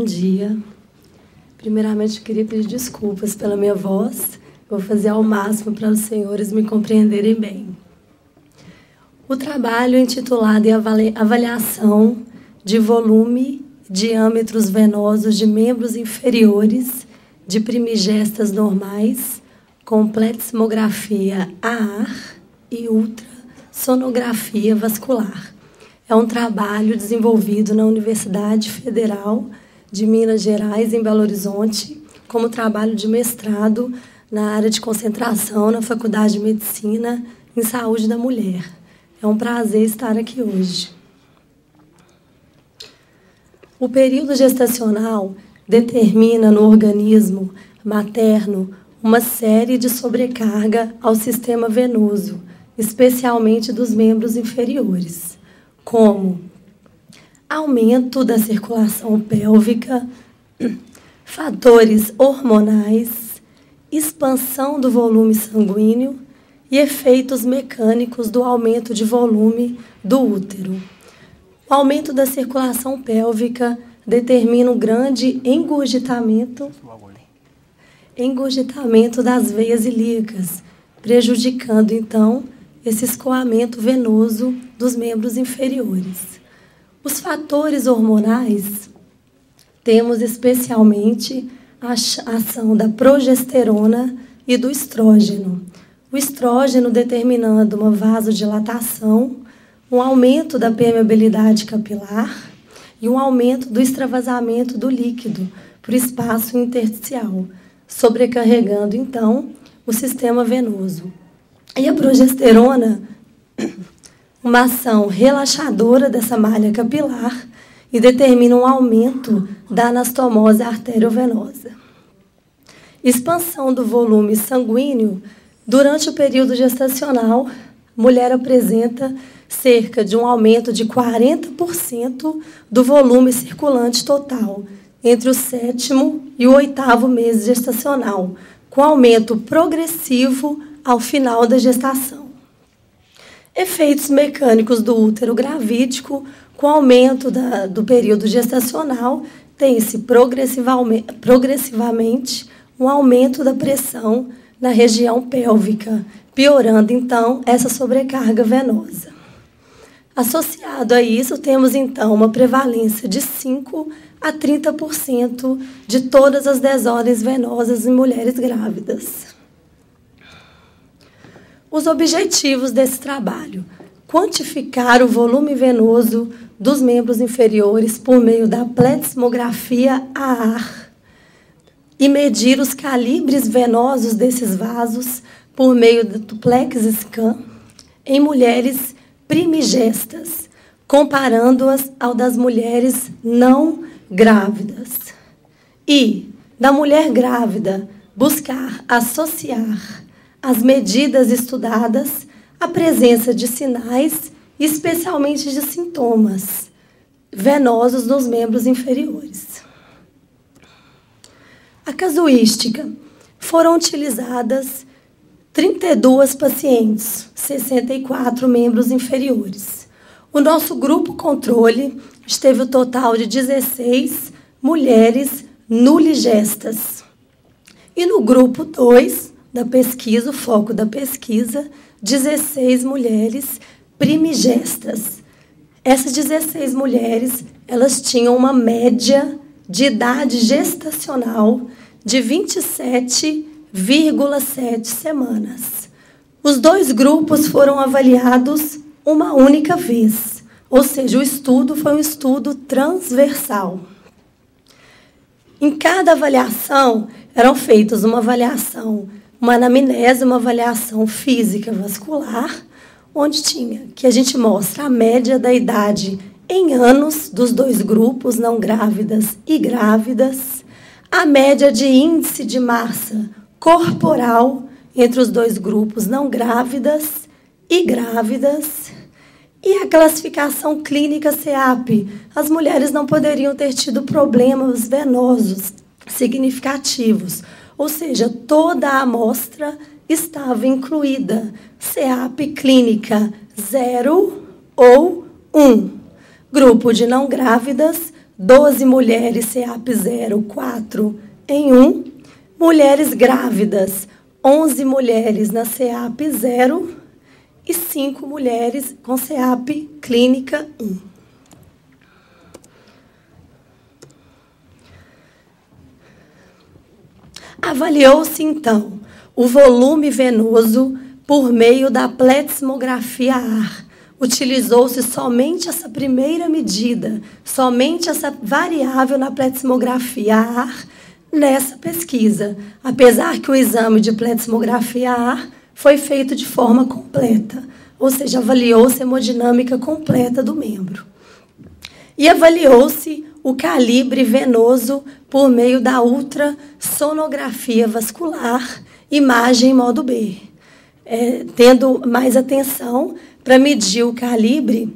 dia. Primeiramente, eu queria pedir desculpas pela minha voz. Vou fazer ao máximo para os senhores me compreenderem bem. O trabalho intitulado Avaliação de volume, diâmetros venosos de membros inferiores de primigestas normais, com pletismografia AR e ultrassonografia vascular. É um trabalho desenvolvido na Universidade Federal de Minas Gerais, em Belo Horizonte, como trabalho de mestrado na área de concentração na Faculdade de Medicina em Saúde da Mulher. É um prazer estar aqui hoje. O período gestacional determina no organismo materno uma série de sobrecarga ao sistema venoso, especialmente dos membros inferiores, como aumento da circulação pélvica, fatores hormonais, expansão do volume sanguíneo e efeitos mecânicos do aumento de volume do útero. O aumento da circulação pélvica determina um grande engurgitamento das veias ilíacas, prejudicando, então, esse escoamento venoso dos membros inferiores. Os fatores hormonais, temos especialmente a ação da progesterona e do estrógeno. O estrógeno determinando uma vasodilatação, um aumento da permeabilidade capilar e um aumento do extravasamento do líquido para o espaço intersticial, sobrecarregando, então, o sistema venoso. E a progesterona, uma ação relaxadora dessa malha capilar e determina um aumento da anastomose arteriovenosa. Expansão do volume sanguíneo. Durante o período gestacional, a mulher apresenta cerca de um aumento de 40% do volume circulante total entre o 7º e o 8º mês gestacional, com aumento progressivo ao final da gestação. Efeitos mecânicos do útero gravídico, com aumento do período gestacional, tem-se progressivamente um aumento da pressão na região pélvica, piorando, então, essa sobrecarga venosa. Associado a isso, temos, então, uma prevalência de 5% a 30% de todas as desordens venosas em mulheres grávidas. Os objetivos desse trabalho: quantificar o volume venoso dos membros inferiores por meio da pletismografia AR e medir os calibres venosos desses vasos por meio do duplex scan em mulheres primigestas, comparando-as ao das mulheres não grávidas. E, da mulher grávida, buscar associar às medidas estudadas a presença de sinais, especialmente de sintomas venosos nos membros inferiores. A casuística: foram utilizadas 32 pacientes, 64 membros inferiores. O nosso grupo controle teve o total de 16 mulheres nuligestas. E no grupo 2 da pesquisa, o foco da pesquisa, 16 mulheres primigestas. Essas 16 mulheres, elas tinham uma média de idade gestacional de 27,7 semanas. Os dois grupos foram avaliados uma única vez, ou seja, o estudo foi um estudo transversal. Em cada avaliação, eram feitas uma anamnese, uma avaliação física vascular, onde que a gente mostra a média da idade em anos dos dois grupos, não grávidas e grávidas, a média de índice de massa corporal entre os dois grupos, não grávidas e grávidas, e a classificação clínica CEAP. As mulheres não poderiam ter tido problemas venosos significativos, ou seja, toda a amostra estava incluída. CEAP clínica 0 ou 1. Grupo de não grávidas, 12 mulheres CEAP0, 4 em 1. Mulheres grávidas, 11 mulheres na CEAP0 e 5 mulheres com CEAP clínica 1. Avaliou-se, então, o volume venoso por meio da pletismografia AR. Utilizou-se somente essa primeira medida, somente essa variável na pletismografia AR nessa pesquisa, apesar que o exame de pletismografia AR foi feito de forma completa, ou seja, avaliou-se a hemodinâmica completa do membro. E avaliou-se o calibre venoso por meio da ultrassonografia vascular, imagem modo B, tendo mais atenção para medir o calibre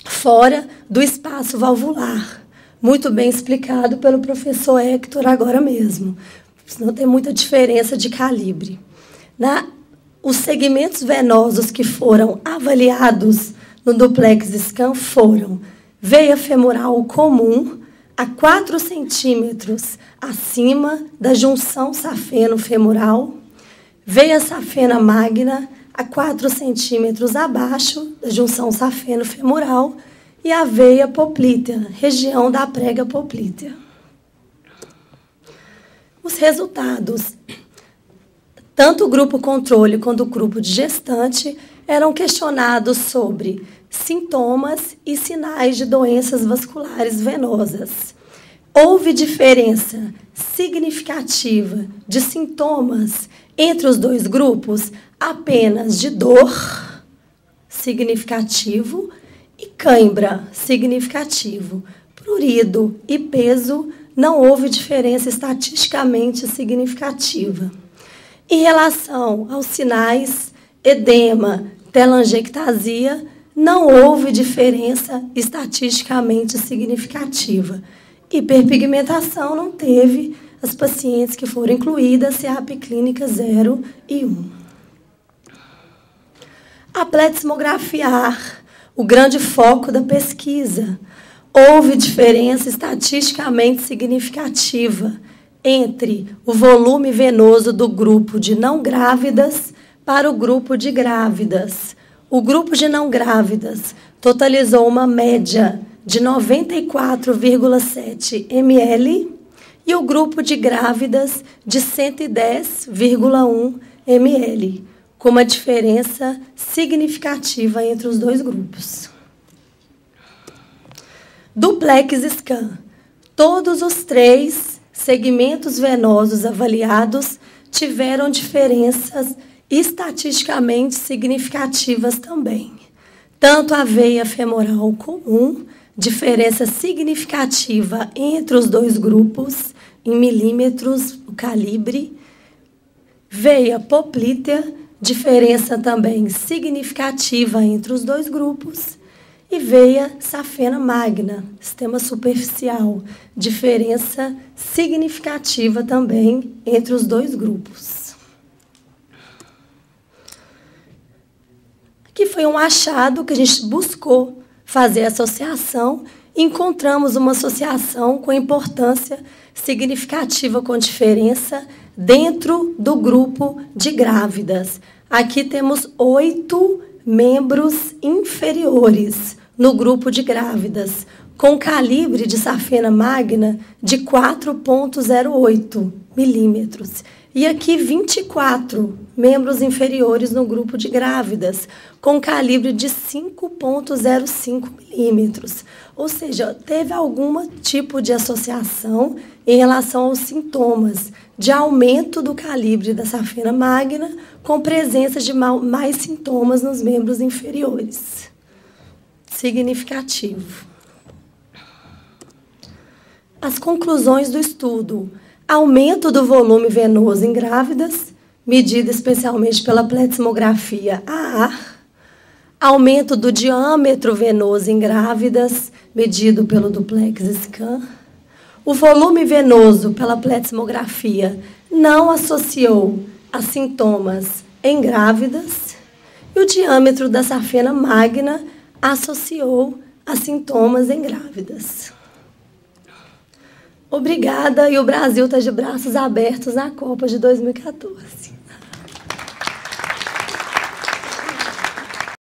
fora do espaço valvular. Muito bem explicado pelo professor Hector agora mesmo. Não tem muita diferença de calibre. Os segmentos venosos que foram avaliados no duplex scan foram veia femoral comum a 4 centímetros acima da junção safeno-femoral, veia safena magna a 4 centímetros abaixo da junção safeno-femoral e a veia poplítea, região da prega poplítea. Os resultados, tanto o grupo controle quanto o grupo de gestante, eram questionados sobre sintomas e sinais de doenças vasculares venosas. Houve diferença significativa de sintomas entre os dois grupos apenas de dor, significativo, e cãibra, significativo. Prurido e peso, não houve diferença estatisticamente significativa. Em relação aos sinais, edema, telangiectasia, não houve diferença estatisticamente significativa. Hiperpigmentação não teve as pacientes que foram incluídas, CEAP clínica 0 e 1. A pletismografia AR, o grande foco da pesquisa. Houve diferença estatisticamente significativa entre o volume venoso do grupo de não grávidas para o grupo de grávidas. O grupo de não grávidas totalizou uma média de 94,7 ml e o grupo de grávidas de 110,1 ml, com uma diferença significativa entre os dois grupos. Duplex scan. Todos os 3 segmentos venosos avaliados tiveram diferenças estatisticamente significativas também. Tanto a veia femoral comum, diferença significativa entre os dois grupos, em milímetros o calibre, veia poplítea, diferença também significativa entre os dois grupos, e veia safena magna, sistema superficial, diferença significativa também entre os dois grupos. Aqui foi um achado que a gente buscou fazer associação, encontramos uma associação com importância significativa com diferença dentro do grupo de grávidas. Aqui temos 8 membros inferiores no grupo de grávidas, com calibre de safena magna de 4,08 milímetros. E aqui 24 membros inferiores no grupo de grávidas, com calibre de 5,05 milímetros. Ou seja, teve algum tipo de associação em relação aos sintomas de aumento do calibre da safena magna com presença de mais sintomas nos membros inferiores. Significativo. As conclusões do estudo. Aumento do volume venoso em grávidas, medido especialmente pela pletismografia AR. Aumento do diâmetro venoso em grávidas, medido pelo duplex scan. O volume venoso pela pletismografia não associou a sintomas em grávidas. E o diâmetro da safena magna associou a sintomas em grávidas. Obrigada, e o Brasil está de braços abertos à Copa de 2014.